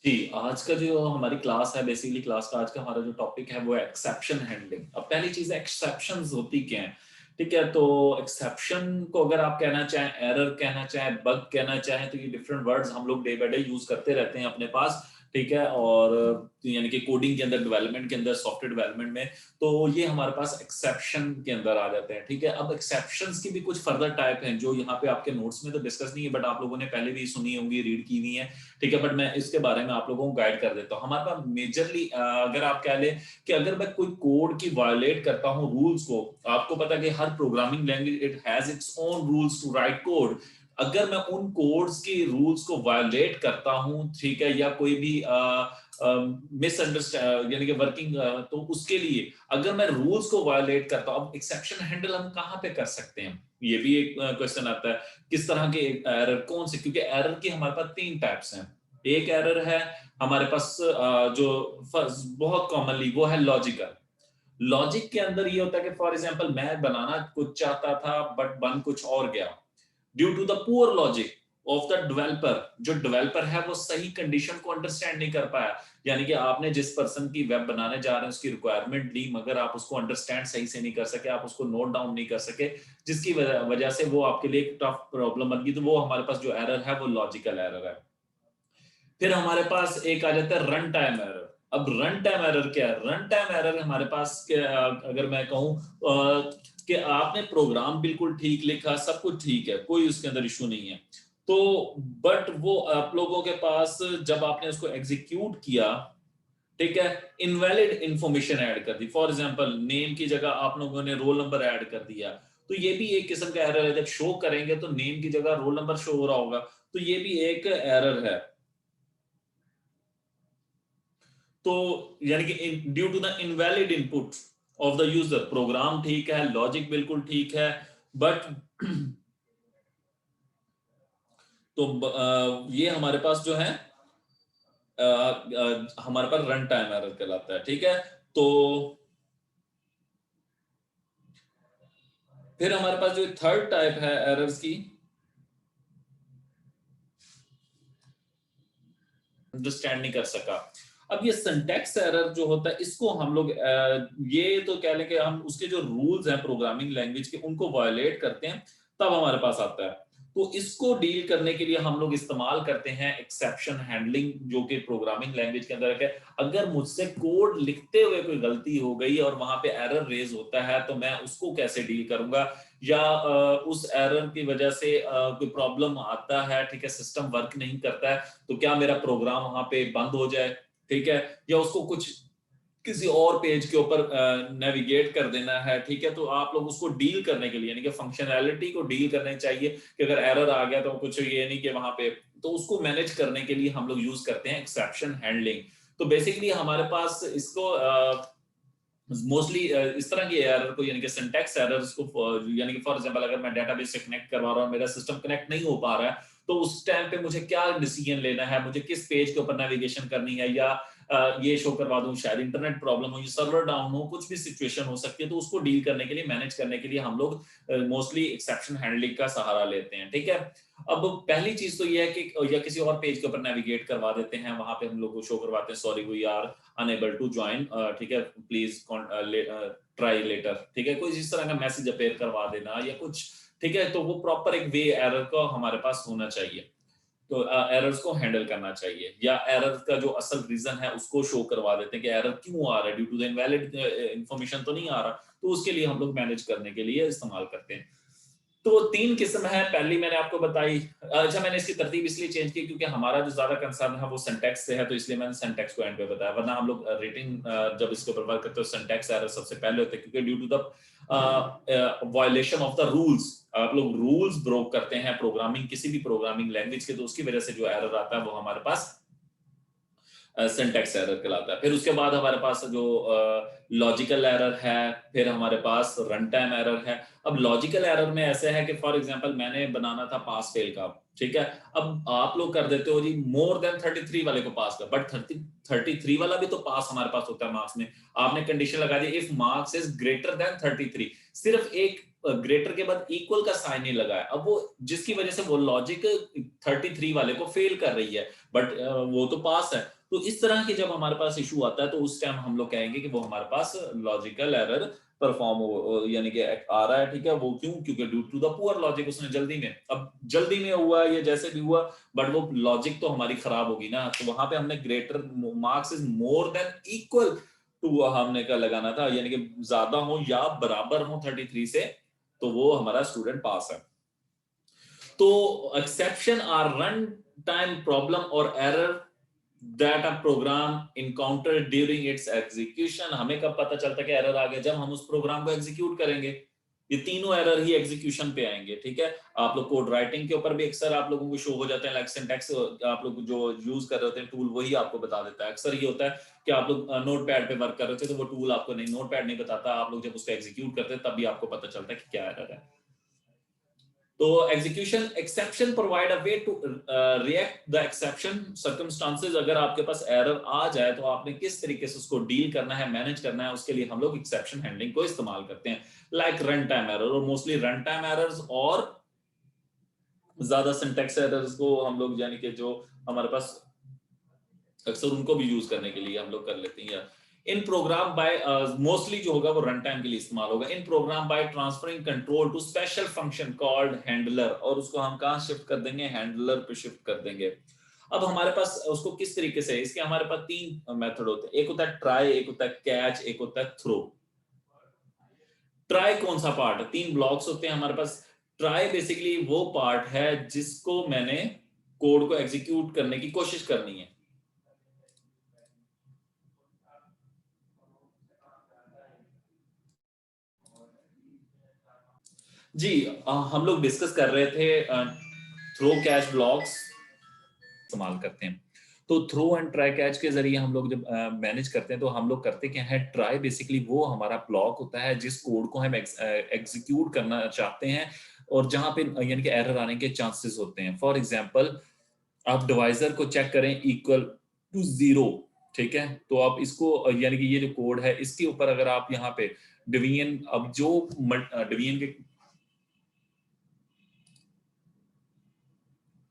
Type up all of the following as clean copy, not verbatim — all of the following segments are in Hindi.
जी, आज का जो हमारी क्लास है, बेसिकली क्लास का आज का हमारा जो टॉपिक है वो है एक्सेप्शन हैंडलिंग। अब पहली चीज़ है एक्सेप्शंस होती क्या हैं, ठीक है? तो एक्सेप्शन को अगर आप कहना चाहें, एरर कहना चाहें, बग कहना चाहें, तो ये डिफरेंट वर्ड्स हम लोग डे बाय डे यूज़ करते रहते हैं अपने पास, ठीक है? और यानी कि कोडिंग के अंदर, डेवलपमेंट के अंदर, सॉफ्टवेयर डेवलपमेंट में, तो ये हमारे पास एक्सेप्शन के अंदर आ जाते हैं, ठीक है? अब एक्सेप्शंस की भी कुछ फर्दर टाइप हैं जो यहाँ पे आपके नोट्स में तो डिस्कस नहीं है, बट आप लोगों ने पहले भी सुनी होंगी, रीड की हुई है, ठीक है? बट मैं इसके बारे में आप लोगों को गाइड कर देता हूँ। हमारे पास मेजरली अगर आप कह लें कि अगर मैं कोई कोड की वायलेट करता हूँ रूल्स को, आपको पता है कि हर programming language it has its own rules to write code. अगर मैं उन कोड्स की रूल्स को वायलेट करता हूँ, ठीक है, या कोई भी मिसअंडरस्टैंड यानी कि वर्किंग, तो उसके लिए अगर मैं रूल्स को वायलेट करता हूँ, अब एक्सेप्शन हैंडल हम कहाँ पे कर सकते हैं, ये भी एक क्वेश्चन आता है। किस तरह के एरर, कौन से, क्योंकि एरर की हमारे पास तीन टाइप्स हैं। एक एरर है हमारे पास जो बहुत कॉमनली वो है लॉजिकल। लॉजिक के अंदर ये होता है कि फॉर एग्जांपल मैं बनाना कुछ चाहता था बट बन कुछ और गया, due to the poor logic of the developer. जो डेवलपर है वो सही कंडीशन को अंडरस्टैंड नहीं कर पाया, यानी कि आपने जिस पर्सन की वेब बनाने जा रहे हैं उसकी रिक्वायरमेंट ली, मगर आप उसको अंडरस्टैंड सही से नहीं कर सके, आप उसको नोट डाउन नहीं कर सके, जिसकी वजह से वो आपके लिए एक टफ प्रॉब्लम बन गई। तो वो हमारे पास जो एरर है वो लॉजिकल एरर है। फिर हमारे पास एक आ जाता है रन टाइम एरर। अब रन टाइम एरर क्या है? रन टाइम एरर हमारे पास अगर मैं कहूं कि आपने प्रोग्राम बिल्कुल ठीक लिखा, सब कुछ ठीक है, कोई उसके अंदर इशू नहीं है, तो बट वो आप लोगों के पास जब आपने उसको एग्जीक्यूट किया, ठीक है, इनवैलिड इंफॉर्मेशन ऐड कर दी। फॉर एग्जांपल नेम की जगह आप लोगों ने रोल नंबर ऐड कर दिया, तो ये भी एक किस्म का एरर है। जब शो करेंगे तो नेम की जगह रोल नंबर शो हो रहा होगा, तो ये भी एक एरर है। तो यानी कि due to the invalid input of the user, program ठीक है, लॉजिक बिल्कुल ठीक है, बट तो ये हमारे पास जो है हमारे पास रन टाइम एरर कहलाता है, ठीक है? तो फिर हमारे पास जो थर्ड टाइप है एरर्स की, अंडरस्टैंड नहीं कर सका। अब ये सिंटैक्स एरर जो होता है, इसको हम लोग ये तो कह लें कि हम उसके जो रूल्स हैं प्रोग्रामिंग लैंग्वेज के उनको वायलेट करते हैं, तब हमारे पास आता है। तो इसको डील करने के लिए हम लोग इस्तेमाल करते हैं एक्सेप्शन हैंडलिंग, जो कि प्रोग्रामिंग लैंग्वेज के अंदर है। अगर मुझसे कोड लिखते हुए कोई गलती हो गई और वहां पे एरर रेज होता है, तो मैं उसको कैसे डील करूंगा, या उस एरर की वजह से कोई प्रॉब्लम आता है, ठीक है, सिस्टम वर्क नहीं करता है, तो क्या मेरा प्रोग्राम वहां पे बंद हो जाए, ठीक है, या उसको कुछ किसी और पेज के ऊपर नेविगेट कर देना है, ठीक है? तो आप लोग उसको डील करने के लिए, यानी कि फंक्शनैलिटी को डील करने चाहिए कि अगर एरर आ गया तो कुछ ये नहीं कि वहां पे, तो उसको मैनेज करने के लिए हम लोग यूज करते हैं एक्सेप्शन हैंडलिंग। तो बेसिकली हमारे पास इसको मोस्टली इस तरह की एरर को, यानी कि सिंटैक्स एरर्स को, यानी कि फॉर एग्जांपल अगर मैं डेटाबेस से कनेक्ट करवा रहा हूं, मेरा सिस्टम कनेक्ट नहीं हो पा रहा है, तो उस टाइम पे मुझे क्या डिसीजन लेना है, मुझे किस पेज के ऊपर नेविगेशन करनी है, या ये शो करवा दूं शायद इंटरनेट प्रॉब्लम हो, या सर्वर डाउन हो, कुछ भी सिचुएशन हो सकती है, तो उसको डील करने के लिए, मैनेज करने के लिए हम लोग मोस्टली एक्सेप्शन हैंडलिंग का सहारा लेते हैं, ठीक है? अब पहली चीज तो ये है कि या किसी और पेज के ऊपर नेविगेट करवा देते हैं, वहां पे हम लोग को शो करवाते हैं sorry we are unable to join, ठीक है, प्लीज ट्राई लेटर, ठीक है, कोई इस तरह का मैसेज अपेयर करवा देना या कुछ, ठीक है? तो वो प्रॉपर एक वे एरर का हमारे पास होना चाहिए, तो एरर्स को हैंडल करना चाहिए, या एरर का जो असल रीजन है उसको शो करवा देते हैं कि एरर क्यों आ रहा है, due to the invalid information तो नहीं आ रहा, तो उसके लिए हम लोग मैनेज करने के लिए इस्तेमाल करते हैं। तो तीन किस्म है, पहली मैंने आपको बताई। अच्छा, मैंने इसकी तरतीब इसलिए चेंज की क्योंकि हमारा जो ज्यादा कंसर्न है वो सिंटैक्स से है, तो इसलिए मैंने सिंटैक्स को एंड पे बताया, वरना हम लोग रेटिंग जब इसके ऊपर वर्क करते हो सिंटैक्स एरर सबसे पहले होते हैं, क्योंकि due to the violation of the rules, आप लोग रूल्स ब्रोक करते हैं प्रोग्रामिंग, किसी भी प्रोग्रामिंग लैंग्वेज के, तो उसकी वजह से जो एरर आता है वो हमारे पास सिंटैक्स एरर कहलाता है। फिर उसके बाद हमारे पास जो लॉजिकल एरर है, फिर हमारे पास रन टाइम एरर है। अब लॉजिकल एरर में ऐसे है कि फॉर एग्जांपल मैंने बनाना था पास फेल का, ठीक है, अब आप लोग कर देते हो जी मोर देन 33 वाले को पास कर, बट 33 वाला भी तो पास हमारे पास होता है मार्क्स में। आपने कंडीशन लगा दी if marks is greater than 33, सिर्फ एक ग्रेटर के बाद इक्वल का साइन नहीं लगा है, अब वो जिसकी वजह से वो लॉजिक 33 वाले को फेल कर रही है, बट वो तो पास है। तो इस तरह के जब हमारे पास इशू आता है तो उस टाइम हम लोग कहेंगे कि वो हमारे पास लॉजिकल एरर परफॉर्म हो यानी कि आ रहा है, ठीक है। वो क्यों? क्योंकि due to the poor logic, उसने जल्दी में, अब जल्दी में हुआ या जैसे भी हुआ, बट वो लॉजिक तो हमारी खराब होगी ना। तो वहां पे हमने greater marks is more than equal to हमने क्या लगाना था, यानी कि ज्यादा हो या बराबर हो 33 से, तो वो हमारा स्टूडेंट पास है। तो exception are run time problem और error that a program encounter during its execution. हमें कब पता चलता है कि एरर आ गया? जब हम उस प्रोग्राम को एग्जीक्यूट करेंगे। ये तीनों एरर ही एग्जीक्यूशन पे आएंगे, ठीक है। आप लोग कोड राइटिंग के ऊपर भी अक्सर आप लोगों को शो हो जाते हैं, लाइक सिंटैक्स आप लोग जो यूज कर रहे होते हैं टूल, वही आपको बता देता है। अक्सर ये होता है कि आप लोग नोट पैड पे वर्क कर रहे थे तो वो टूल आपको नहीं, नोट पैड नहीं बताता, आप लोग जब उसको एग्जीक्यूट करते हैं तब भी आपको पता चलता है कि क्या एरर है। तो execution exception provide a way to react the exception circumstances. अगर आपके पास एरर आ जाए तो आपने किस तरीके से उसको डील करना है, मैनेज करना है, उसके लिए हम लोग एक्सेप्शन हैंडलिंग को इस्तेमाल करते हैं, लाइक रन टाइम एरर। और मोस्टली रन टाइम एरर्स और ज्यादा सिंटैक्स एरर्स को हम लोग यानी कि जो हमारे पास अक्सर उनको भी यूज करने के लिए हम लोग कर लेते हैं। इन प्रोग्राम बाय मोस्टली जो होगा वो रन टाइम के लिए इस्तेमाल होगा। In program by transferring control to special function called handler, और उसको हम कहां शिफ्ट कर देंगे? हैंडलर पे शिफ्ट कर देंगे। अब हमारे पास उसको किस तरीके से, इसके हमारे पास तीन मेथड होते हैं। एक होता है ट्राई, एक होता है कैच, एक होता है थ्रो। ट्राई कौन सा पार्ट है? तीन ब्लॉक्स होते हैं हमारे पास। ट्राई बेसिकली वो पार्ट है जिसको मैंने कोड को एग्जीक्यूट करने की कोशिश करनी है। जी, हम लोग डिस्कस कर रहे थे थ्रो कैच ब्लॉक्स इस्तेमाल करते हैं। तो थ्रो एंड ट्राई कैच के जरिए हम लोग जब मैनेज करते हैं तो हम लोग करते क्या है, ट्राई बेसिकली वो हमारा ब्लॉक होता है जिस कोड को हम एग्जीक्यूट करना चाहते हैं और जहां पे यानी कि एरर आने के चांसेस होते हैं। फॉर एग्जांपल, आप डिवाइजर को चेक करें इक्वल टू 0, ठीक है। तो आप इसको यानी कि ये जो कोड है इसके ऊपर अगर आप यहाँ पे डिवीजन, अब जो डिवीजन के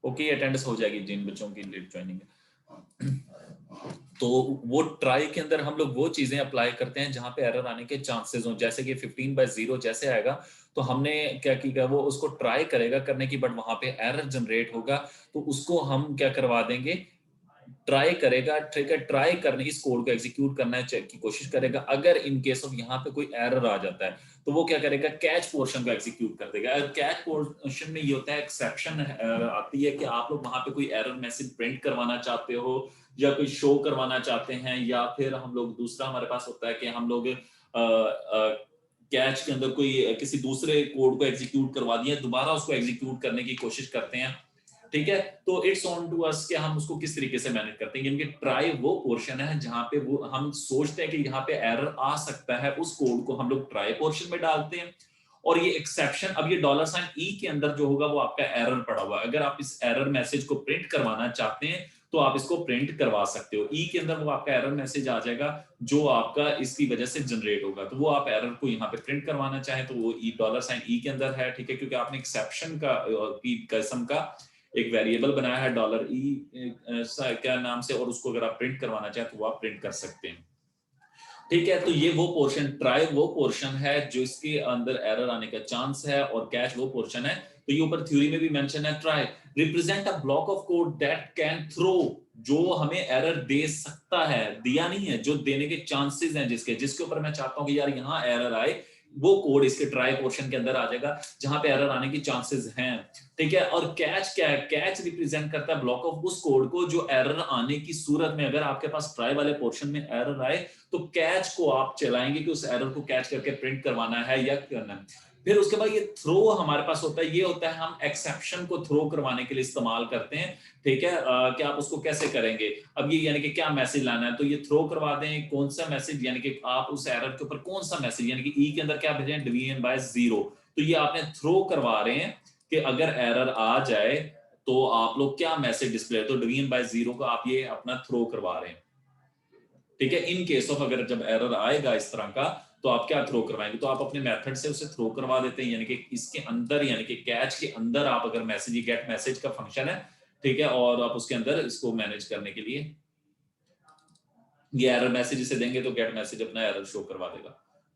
ओके अटेंडेंस हो जाएगी जिन बच्चों की लेट ज्वाइनिंग है। तो वो ट्राई के अंदर हम लोग वो चीजें अप्लाई करते हैं जहां पे एरर आने के चांसेस हो, जैसे कि 15/0 जैसे आएगा तो हमने क्या किया, वो उसको ट्राई करेगा करने की, बट वहां पे एरर जनरेट होगा तो उसको हम क्या करवा देंगे, ट्राई करेगा, ठीक है। ट्राई करने इस कोड को एग्जीक्यूट करना की कोशिश करेगा। अगर इन केस ऑफ यहाँ पे कोई एरर आ जाता है तो वो क्या करेगा, कैच पोर्शन को एग्जीक्यूट कर देगा। कैच पोर्शन में ये होता है, एक्सेप्शन आती है कि आप लोग वहां पे कोई एरर मैसेज प्रिंट करवाना चाहते हो या कोई शो करवाना चाहते हैं, या फिर हम लोग दूसरा हमारे पास होता है कि हम लोग कैच के अंदर कोई किसी दूसरे कोड को एग्जीक्यूट करवा दिया, दोबारा उसको एग्जीक्यूट करने की कोशिश करते हैं, ठीक है। तो इट्स ऑन टू अस कि हम उसको किस तरीके से मैनेज करते हैं। क्योंकि ट्राई वो पोर्शन है जहां पे वो हम सोचते हैं कि यहाँ पे एरर आ सकता है, उस कोड को हम लोग ट्राई पोर्शन में डालते हैं। और ये एक्सेप्शन, अब ये $ई के अंदर जो होगा वो आपका एरर पड़ा हुआ है। अगर आप इस एरर मैसेज को प्रिंट करवाना चाहते हैं तो आप इसको प्रिंट करवा सकते हो। ई के अंदर वो आपका एरर मैसेज आ जाएगा जो आपका इसकी वजह से जनरेट होगा। तो वो आप एरर को यहाँ पे प्रिंट करवाना चाहें तो वो $ई के अंदर है, ठीक है। क्योंकि आपने एक्सेप्शन का की किस्म का एक वेरिएबल बनाया है $ई क्या नाम से, और उसको अगर आप प्रिंट करवाना चाहें तो वो आप प्रिंट कर सकते हैं, ठीक है। तो ये वो पोर्शन, ट्राई वो पोर्शन है जो इसके अंदर एरर आने का चांस है, और कैच वो पोर्शन है। तो ये ऊपर थ्योरी में भी मेंशन है, try represent a block of code that can throw, जो हमें एरर दे सकता है, दिया नहीं है, जो देने के चांसेस हैं, जिसके ऊपर मैं चाहता हूं कि यार यहाँ एरर आए, वो कोड इसके ट्राई पोर्शन के अंदर आ जाएगा जहां पे एरर आने की चांसेस हैं, ठीक है। और कैच क्या है? कैच रिप्रेजेंट करता है ब्लॉक ऑफ उस कोड को जो एरर आने की सूरत में, अगर आपके पास ट्राई वाले पोर्शन में एरर आए तो कैच को आप चलाएंगे कि उस एरर को कैच करके प्रिंट करवाना है या करना है। फिर उसके बाद ये थ्रो हमारे पास होता है, ये होता है हम एक्सेप्शन को थ्रो करवाने के लिए इस्तेमाल करते हैं, ठीक है। कि आप उसको कैसे करेंगे, अब ये यानी कि क्या मैसेज लाना है, तो ये थ्रो करवा दें कौन सा मैसेज, यानी कि आप उस एरर के ऊपर कौन सा मैसेज, यानी कि ई के अंदर क्या भेजें, डिवीजन/0, तो ये आपने थ्रो करवा रहे हैं कि अगर एरर आ जाए तो आप लोग क्या मैसेज डिस्प्ले, तो डिवीजन/0 का आप ये अपना थ्रो करवा रहे हैं, ठीक है। इन केस ऑफ अगर जब एरर आएगा इस तरह का तो आप क्या थ्रो करवाएंगे, तो आप अपने मेथड से उसे थ्रो करवा देते हैं, यानी कि इसके अंदर, यानी कि कैच के अंदर आप अगर मैसेज, गेट मैसेज का फंक्शन है, ठीक है, और आप उसके अंदर इसको मैनेज करने के लिए ये एरर मैसेज इसे देंगे तो गेट मैसेज अपना एरर शो करवा देगा।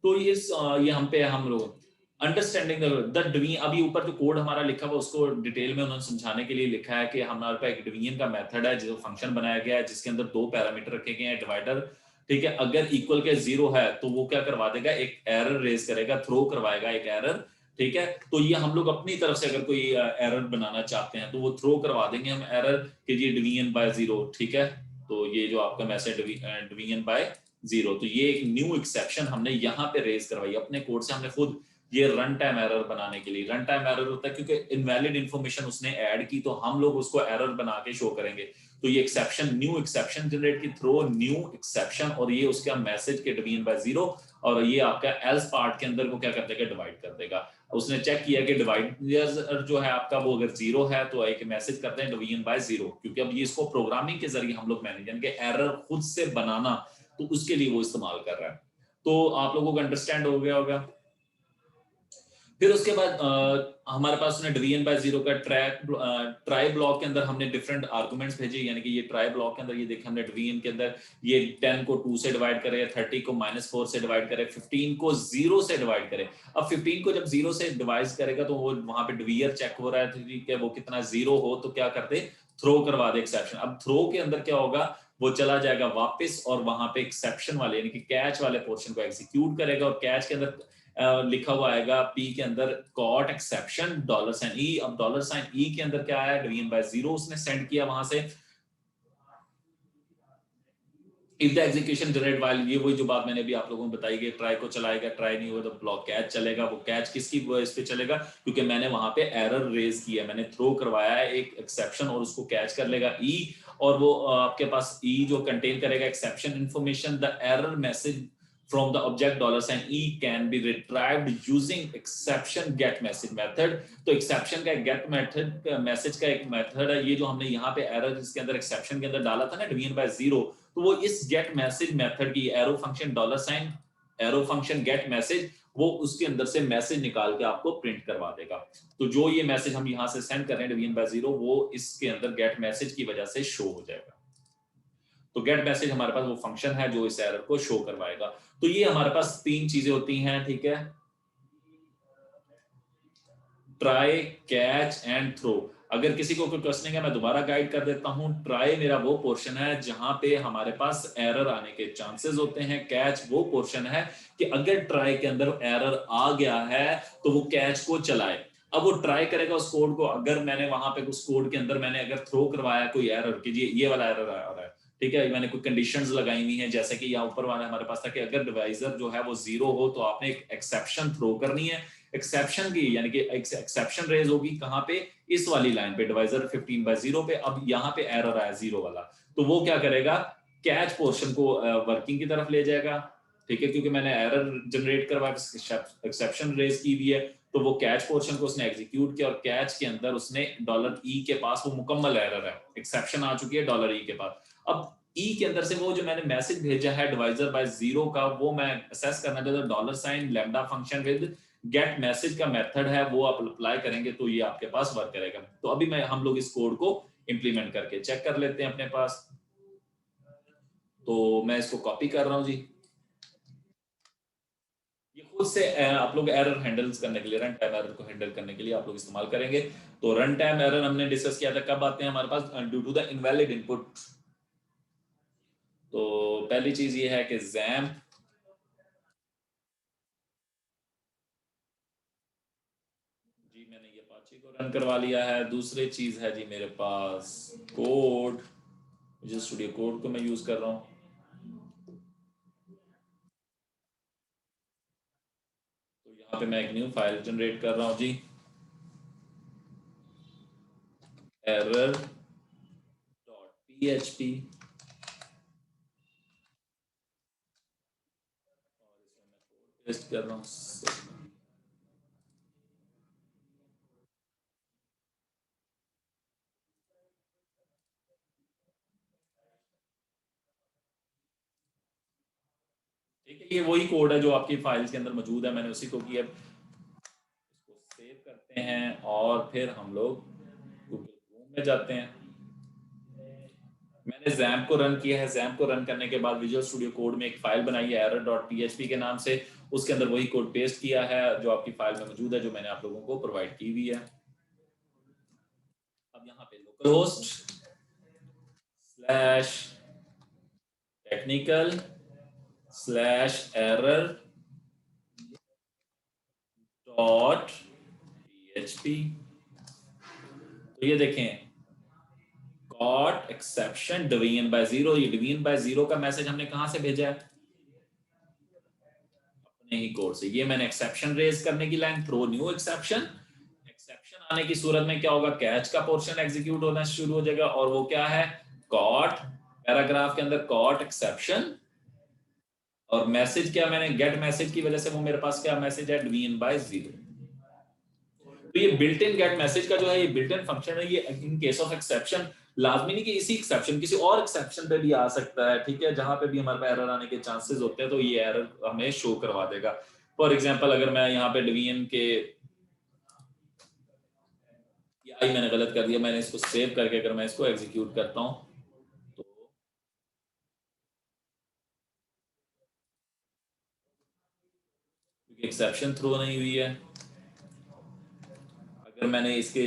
तो ये हम लोग अंडरस्टैंडिंग द डिवीजन, अभी ऊपर जो कोड हमारा लिखा हुआ उसको डिटेल में उन्होंने समझाने के लिए लिखा है कि हमारे पास एक डिवीजन का मेथड है जो फंक्शन बनाया गया है जिसके अंदर दो पैरामीटर रखे गए हैं डिवाइडर, ठीक है। अगर इक्वल के जीरो है तो वो क्या करवा देगा, एक एरर रेज करेगा, थ्रो करवाएगा एक एरर, ठीक है। तो ये हम लोग अपनी तरफ से अगर कोई एरर बनाना चाहते हैं तो वो थ्रो करवा देंगे हम एरर कि ये डिवीजन बाय जीरो, ठीक है। तो ये जो आपका मैसेज डिवीजन बाय जीरो, तो ये एक न्यू एक्सेप्शन हमने यहाँ पे रेज करवाई अपने कोड से, हमने खुद ये रन टाइम एरर बनाने के लिए। रन टाइम एरर होता है क्योंकि इनवैलिड इंफॉर्मेशन उसने ऐड की तो हम लोग उसको एरर बना के शो करेंगे। तो ये एक्सेप्शन, न्यू एक्सेप्शन जनरेट की थ्रो न्यू एक्सेप्शन, और ये उसका मैसेज के डिवीजन बाय जीरो, और ये आपका एल्स पार्ट के अंदर को क्या कर देगा, डिवाइड कर देगा। उसने चेक किया कि डिवाइड जो है आपका वो अगर जीरो है तो एक मैसेज करते हैं डिवीजन बाय जीरो, क्योंकि अब ये इसको प्रोग्रामिंग के जरिए हम लोग मैनेज, यानी कि एरर खुद से बनाना, तो उसके लिए वो इस्तेमाल कर रहा है। तो आप लोगों को अंडरस्टैंड हो गया होगा। फिर उसके बाद हमारे पास उसने डिवीजन बाय जीरो का ट्राई ब्लॉक के अंदर हमने डिफरेंट आर्गुमेंट्स भेजे, यानी कि ये ट्राई ब्लॉक के अंदर ये देखें हमने डिवीजन के अंदर ये 10 को 2 से डिवाइड करे, 30 को -4 से डिवाइड करे, 15 को 0 से डिवाइड करे। अब 15 को जब 0 से डिवाइड करेगा तो वो वहां पे डिवीजर चेक हो रहा है, ठीक है, वो कितना 0 हो तो क्या करते, थ्रो करवा दे एक्सेप्शन। अब थ्रो के अंदर क्या होगा, वो चला जाएगा वापस और वहां पे एक्सेप्शन वाले यानी कि कैच वाले पोर्शन को एग्जीक्यूट करेगा, और कैच के अंदर लिखा हुआ आएगा पी के अंदर कॉट एक्सेप्शन $ई। अब $ई के अंदर क्या है, डिवीजन बाय जीरो उसने सेंड किया वहां से। If the execution generate while, ये वही जो बात मैंने अभी आप लोगों को बताई कि ट्राई को चलाएगा, ट्राई नहीं हुआ तो ब्लॉक कैच चलेगा। वो कैच किसकी बेस पे चलेगा, क्योंकि मैंने वहां पे एरर रेज किया, मैंने थ्रो करवाया है एक एक्सेप्शन और उसको कैच कर लेगा ई, और वो आपके पास ई जो कंटेन करेगा exception information, the error message from the object $e can be retrieved using exception get message method। तो exception का get method मैसेज का एक मेथड है, ये जो हमने यहाँ पे एरर इसके अंदर एक्सेप्शन के अंदर डाला था ना डिवीजन बाय जीरो, तो वो इस गेट मैसेज मेथड की arrow function arrow function gate message, वो उसके अंदर से मैसेज निकाल के आपको प्रिंट करवा देगा। तो जो ये मैसेज हम यहाँ से सेंड कर रहे हैं डिवीजन बाय जीरो, वो इसके अंदर गेट मैसेज की वजह से शो हो जाएगा। तो गेट मैसेज हमारे पास वो फंक्शन है जो इस एरर को शो करवाएगा। तो ये हमारे पास तीन चीजें होती हैं, ठीक है, ट्राई, कैच एंड थ्रो। अगर किसी को कोई क्वेश्चन है मैं दोबारा गाइड कर देता हूं। ट्राई मेरा वो पोर्शन है जहां पे हमारे पास एरर आने के चांसेस होते हैं। कैच वो पोर्शन है कि अगर ट्राई के अंदर एरर आ गया है तो वो कैच को चलाए। अब वो ट्राई करेगा उस कोड को, अगर मैंने वहां पे उस कोड के अंदर मैंने अगर थ्रो करवाया कोई एरर कि ये वाला एरर आ रहा है, ठीक है, मैंने कोई कंडीशंस लगाई हुई हैं, जैसे कि यहाँ ऊपर वाला हमारे पास था कि अगर डिवाइजर जो है वो जीरो हो तो आपने एक एक्सेप्शन थ्रो करनी है। एक्सेप्शन की यानी कि एक्सेप्शन रेज होगी कहां पे, इस वाली लाइन पे डिवाइजर 15 बाय जीरो पे। अब यहाँ पे एरर आया जीरो वाला, तो वो क्या करेगा, कैच पोर्शन को वर्किंग की तरफ ले जाएगा, ठीक है, क्योंकि मैंने एरर जनरेट करवा एक्सेप्शन रेज की हुई है, तो वो कैच पोर्शन को उसने एग्जीक्यूट किया, और कैच के अंदर उसने $ई के पास वो मुकम्मल एरर है, एक्सेप्शन आ चुकी है $ई के पास। अब ई के अंदर से वो जो मैंने मैसेज भेजा है डिवाइजर बाय जीरो का, वो मैं असेस करना चाहता हूं, $lambda function with gate message का मेथड है, वो आप अप्लाई करेंगे तो ये आपके पास वर्क करेगा। तो अभी हम लोग इस कोड को इंप्लीमेंट करके चेक कर लेते हैं अपने पास। तो मैं इसको कॉपी कर रहा हूं जी। ये खुद से आप लोग एरर हैंडल्स करने के लिए, रन टाइम एरर को हैंडल करने के लिए आप लोग इस्तेमाल करेंगे। तो रन टाइम एरर हमने डिस्कस किया था, कब आते हैं हमारे पास, due to the invalid input. तो पहली चीज ये है कि जैम्प, जी मैंने ये अपाचे को रन करवा लिया है। दूसरी चीज है जी मेरे पास कोड, विजुअल स्टूडियो कोड को मैं यूज कर रहा हूँ। तो यहाँ पे मैं एक न्यू फाइल जनरेट कर रहा हूँ जी, एरर डॉट php, और इसमें मैं कोड पेस्ट कर रहा हूँ। ठीक है, ये वही कोड है जो आपकी फाइल्स के अंदर मौजूद है, मैंने उसी को किया। इसको सेव करते हैं और फिर हम लोग गूगल क्रोम में जाते हैं। मैंने जैम्प को रन किया है। जैम्प को रन करने के बाद विजुअल स्टूडियो कोड में एक फाइल बनाई है error.php के नाम से, उसके अंदर वही कोड पेस्ट किया है जो आपकी फाइल में मौजूद है, जो मैंने आप लोगों को प्रोवाइड की हुई है। अब यहाँ पे local host slash technical slash error dot php, तो ये देखें got exception division by zero. ये डिवीजन बाय जीरो का मैसेज हमने कहां से भेजा है? अपने ही कोड से। ये मैंने एक्सेप्शन रेज करने की line throw new exception, exception आने की सूरत में क्या होगा, कैच का पोर्शन एग्जीक्यूट होना शुरू हो जाएगा, और वो क्या है, गॉट, पैराग्राफ के अंदर गॉट एक्सेप्शन, और मैसेज क्या, मैंने गेट मैसेज की वजह से वो मेरे पास क्या मैसेज है, डिवीजन बाय जीरो। तो ये बिल्ट इन गेट मैसेज का जो है ये बिल्ट इन फंक्शन है, ये इन केस ऑफ एक्सेप्शन लाजमी नहीं कि इसी एक्सेप्शन किसी और एक्सेप्शन पे भी आ सकता है, ठीक है, जहां पे भी हमारे पास एरर आने के चांसेस होते हैं तो ये एरर हमें शो करवा देगा। फॉर एग्जांपल अगर मैं यहाँ पे डिवीजन के, ये आई मैंने गलत कर दिया, मैंने इसको सेव करके अगर मैं इसको एग्जीक्यूट करता हूँ तो एक्सेप्शन थ्रो नहीं हुई है। अगर मैंने इसके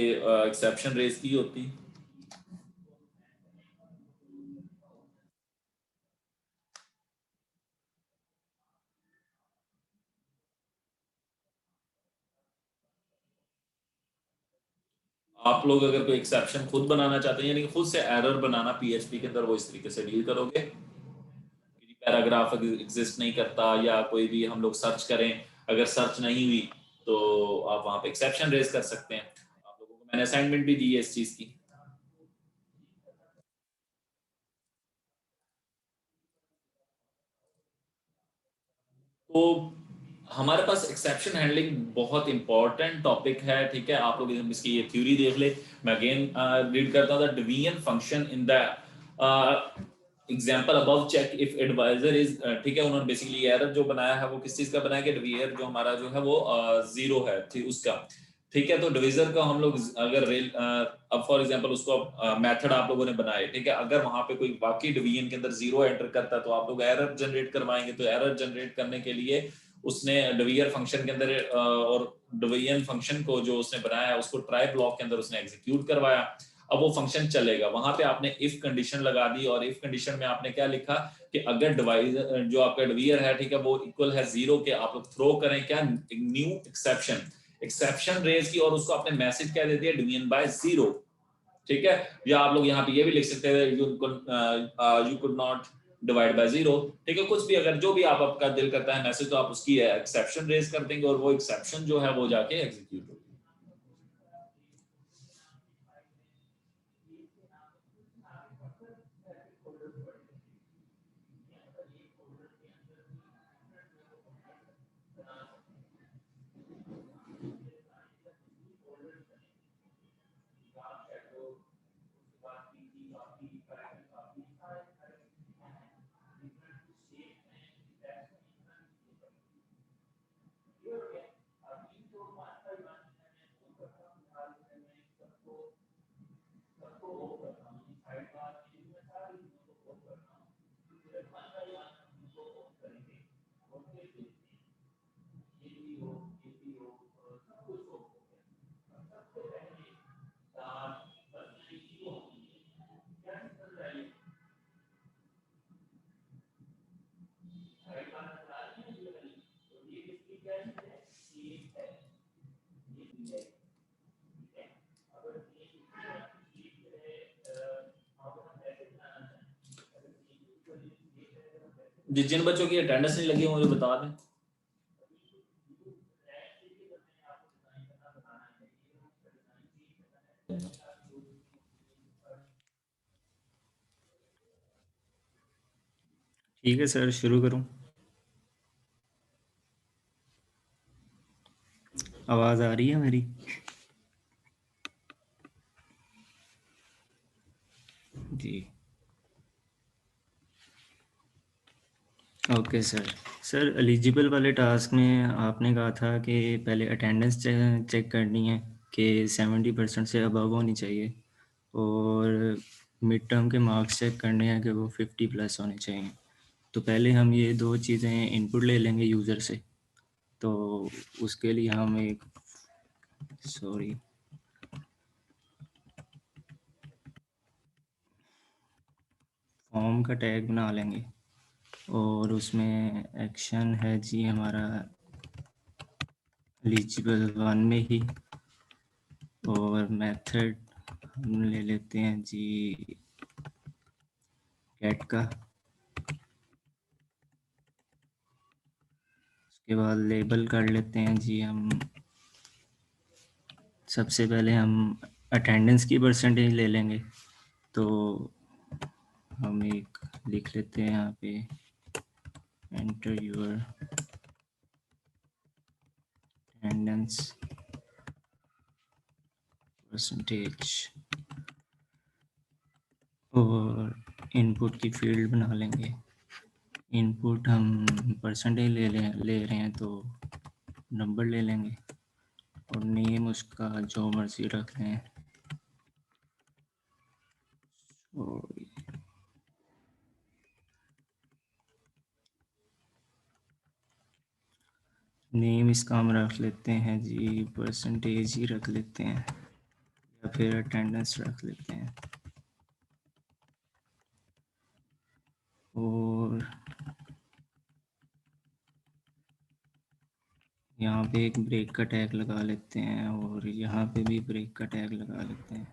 एक्सेप्शन रेज की होती, आप लोग अगर कोई एक्सेप्शन खुद बनाना चाहते हैं, यानी खुद से एरर बनाना पीएचपी के अंदर, वो इस तरीके से डील करोगे कि पैराग्राफ एग्जिस्ट नहीं करता, या कोई भी हम लोग सर्च करें, अगर सर्च नहीं हुई तो आप वहां पे एक्सेप्शन रेज कर सकते हैं। आप लोगों को मैंने असाइनमेंट भी दी है इस चीज की। तो हमारे पास एक्सेप्शन हैंडलिंग बहुत इंपॉर्टेंट टॉपिक है, ठीक है, आप लोग इसकी ये थ्योरी देख ले। मैं अगेन रीड करता हूँ, the division function in the example above check if advisor is, ठीक है, उन्होंने बेसिकली एरर जो बनाया है वो किस चीज का बनाया, कि डिवीजर जो हमारा जो है वो जीरो है, ठीक उसका, ठीक है। तो डिवीजर का हम लोग अगर अब फॉर एग्जांपल उसको मेथड आप लोगों ने बनाए, ठीक है, अगर वहां पे कोई वाकई डिवीजन के अंदर जीरो एंटर करता है तो आप लोग एरर जनरेट करवाएंगे। तो एरर जनरेट करने के लिए उसने डिवीजर फंक्शन के अंदर और डिवीजन फंक्शन को जो उसने बनाया है उसको ट्राई ब्लॉक के अंदर उसने एग्जीक्यूट करवाया। अब वो फंक्शन चलेगा, वहां पे आपने इफ कंडीशन लगा दी, और इफ कंडीशन में आपने क्या लिखा कि अगर डिवाइजर जो आपका डिवीजर है, ठीक है, वो इक्वल है जीरो के, आप लोग थ्रो करें क्या, न्यू एक्सेप्शन, एक्सेप्शन रेज की, और उसको आपने मैसेज क्या दे दिया, डिवीजन बाय जीरो, ठीक है। या आप लोग यहाँ पे ये भी लिख सकते हैं, you could not divide by zero, ठीक है, कुछ भी अगर जो भी आप आपका दिल करता है मैसेज, तो आप उसकी एक्सेप्शन रेज कर देंगे, और वो एक्सेप्शन जो है वो जाके एग्जीक्यूट होगी। जिन बच्चों की अटेंडेंस नहीं लगी मुझे बता दें। ठीक है सर, शुरू करूं? आवाज़ आ रही है मेरी? जी ओके सर। सर एलिजिबल वाले टास्क में आपने कहा था कि पहले अटेंडेंस चेक करनी है कि 70% से अबव होनी चाहिए, और मिड टर्म के मार्क्स चेक करने हैं कि वो 50 प्लस होने चाहिए। तो पहले हम ये दो चीज़ें इनपुट ले लेंगे यूज़र से। तो उसके लिए हम एक फॉर्म का टैग बना लेंगे और उसमें एक्शन है जी हमारा एलिजिबल 1 में ही, और मेथड हम ले लेते हैं जी गेट का। उसके बाद लेबल कर लेते हैं जी हम, सबसे पहले हम अटेंडेंस की परसेंटेज ले लेंगे। तो हम एक लिख लेते हैं यहाँ पे एंटर योर अटेंडेंस परसेंटेज, और इनपुट की फील्ड बना लेंगे। इनपुट हम परसेंटेज ले रहे हैं तो नंबर ले लेंगे, और नेम उसका जो मर्जी रख लें। और नेम इसका हम रख लेते हैं जी परसेंटेज ही रख लेते हैं, या फिर अटेंडेंस रख लेते हैं। और यहाँ पे एक ब्रेक का टैग लगा लेते हैं, और यहाँ पे भी ब्रेक का टैग लगा लेते हैं।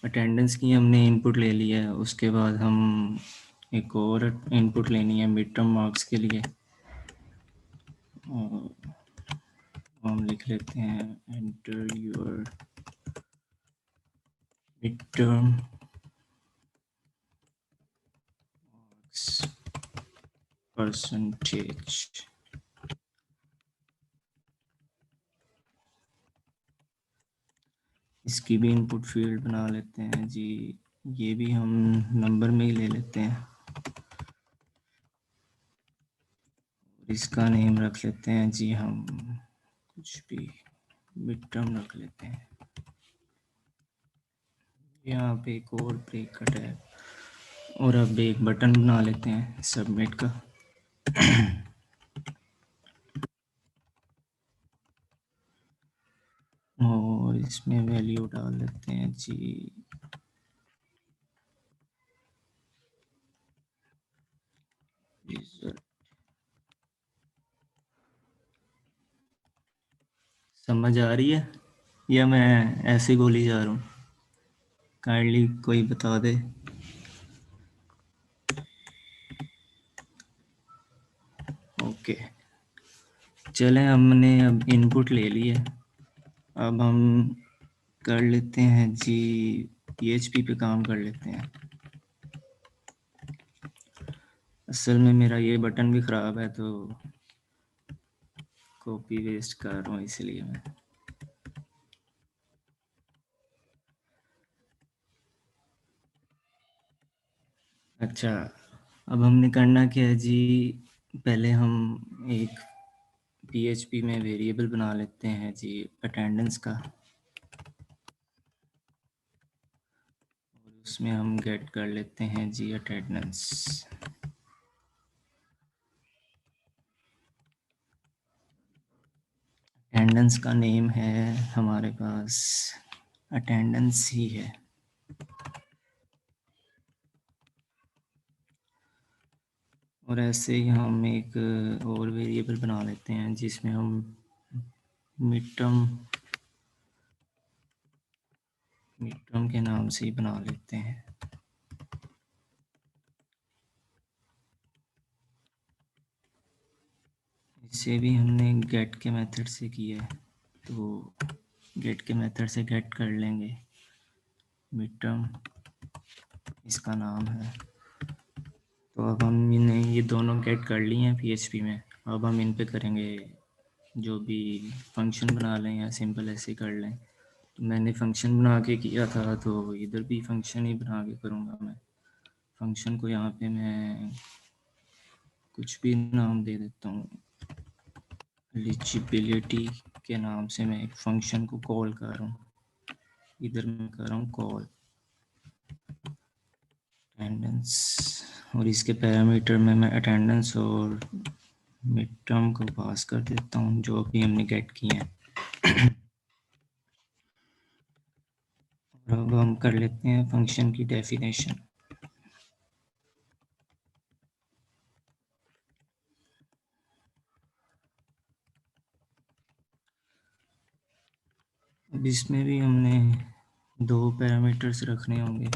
अटेंडेंस की हमने इनपुट ले लिया है, उसके बाद हम एक और इनपुट लेनी है मिड टर्म मार्क्स के लिए। और हम लिख लेते हैं enter your mid term marks percentage. इसकी भी इनपुट फील्ड बना लेते हैं जी, ये भी हम नंबर में ही ले लेते हैं। इसका नेम रख लेते हैं जी हम कुछ भी, मिड टर्म रख लेते हैं। यहाँ पे एक और ब्रेक कट है, और अब एक बटन बना लेते हैं सबमिट का। और इसमें वैल्यू डाल लेते हैं जी रिजल्ट। समझ आ रही है या मैं ऐसे बोली जा रहा हूँ? काइंडली कोई बता दे। ओके, चलें, हमने अब इनपुट ले ली है। अब हम कर लेते हैं जी PHP पे काम कर लेते हैं। असल में मेरा ये बटन भी ख़राब है, तो कॉपी वेस्ट कर रहा हूँ इसलिए मैं। अच्छा, अब हमने करना क्या है जी, पहले हम एक PHP में वेरिएबल बना लेते हैं जी अटेंडेंस का, और उसमें हम गेट कर लेते हैं जी अटेंडेंस। अटेंडेंस का नेम है हमारे पास अटेंडेंस ही है। और ऐसे ही हम एक और वेरिएबल बना लेते हैं जिसमें हम मिड टर्म के नाम से ही बना लेते हैं। इसे भी हमने गेट के मेथड से किया है, तो गेट के मेथड से गेट कर लेंगे मिड टर्म, इसका नाम है। तो अब हमने ये दोनों गेट कर लिए हैं PHP में। अब हम इन पे करेंगे जो भी फंक्शन बना लें, या सिंपल ऐसे कर लें। तो मैंने फंक्शन बना के किया था, तो इधर भी फंक्शन ही बना के करूँगा मैं। फंक्शन को यहाँ पे मैं कुछ भी नाम दे देता हूँ, एलिजिबिलिटी के नाम से मैं एक फंक्शन को कॉल कर रहा हूँ। इधर मैं कर रहा हूँ कॉल। अटेंडेंस, और इसके पैरामीटर में मैं अटेंडेंस और मिड टर्म को पास कर देता हूँ जो भी हमने गेट किए हैं। और अब हम कर लेते हैं फंक्शन की डेफिनेशन। अब इसमें भी हमने 2 पैरामीटर्स रखने होंगे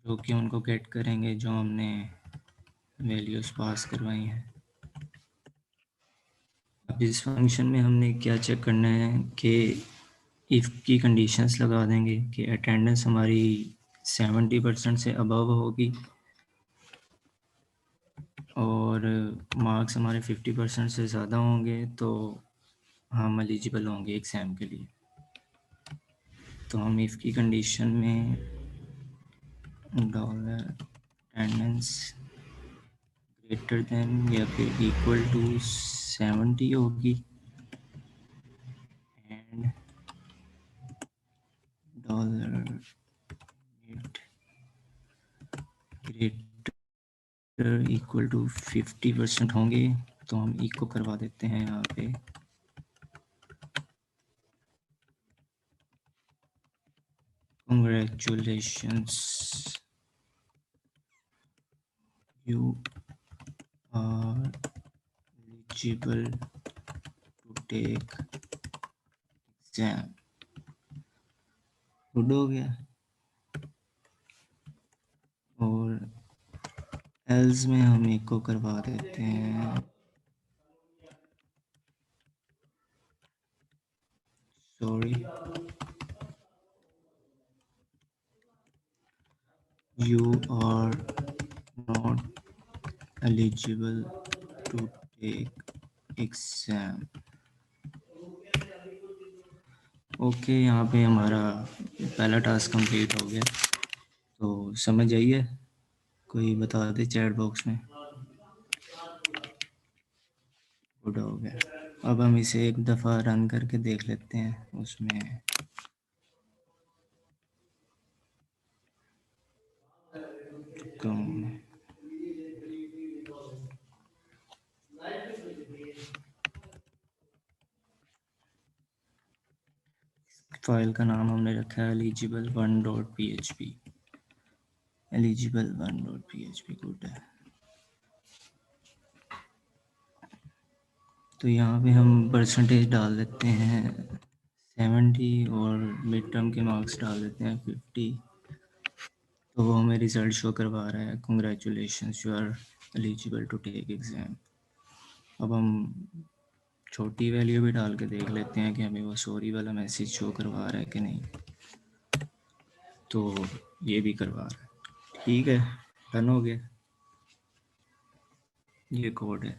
जो कि उनको गेट करेंगे जो हमने वैल्यूज पास करवाई हैं। अब इस फंक्शन में हमने क्या चेक करना है कि इफ़ की कंडीशंस लगा देंगे कि अटेंडेंस हमारी 70% से अबव होगी और मार्क्स हमारे 50% से ज़्यादा होंगे तो हम एलिजिबल होंगे एग्ज़ाम के लिए। तो हम इफ़ की कंडीशन में डॉलर अटेंडेंस ग्रेटर देन या फिर इक्वल टू 70 होगी and dollar greater equal to 50% होंगे तो हम इको करवा देते हैं यहाँ पे Congratulations, you are eligible to take exam। Good हो गया। और एल्स में हम इको करवा देते हैं sorry you are not eligible to take exam। Okay, यहाँ पे हमारा पहला टास्क कंप्लीट हो गया। तो समझ आई है? कोई बता दे चैट बॉक्स में। गुड हो गया। अब हम इसे एक दफ़ा रन करके देख लेते हैं उसमें कम फाइल का नाम हमने रखा है eligible1.php। eligible1.php गुड है। तो यहाँ पे हम परसेंटेज डाल देते हैं 70 और मिड टर्म के मार्क्स डाल देते हैं 50। तो वो हमें रिज़ल्ट शो करवा रहा है congratulations you are eligible to take exam. अब हम छोटी वैल्यू भी डाल के देख लेते हैं कि हमें वो सॉरी वाला मैसेज शो करवा रहा है कि नहीं। तो ये भी करवा रहा है। ठीक है, डन हो गया। ये कोड है।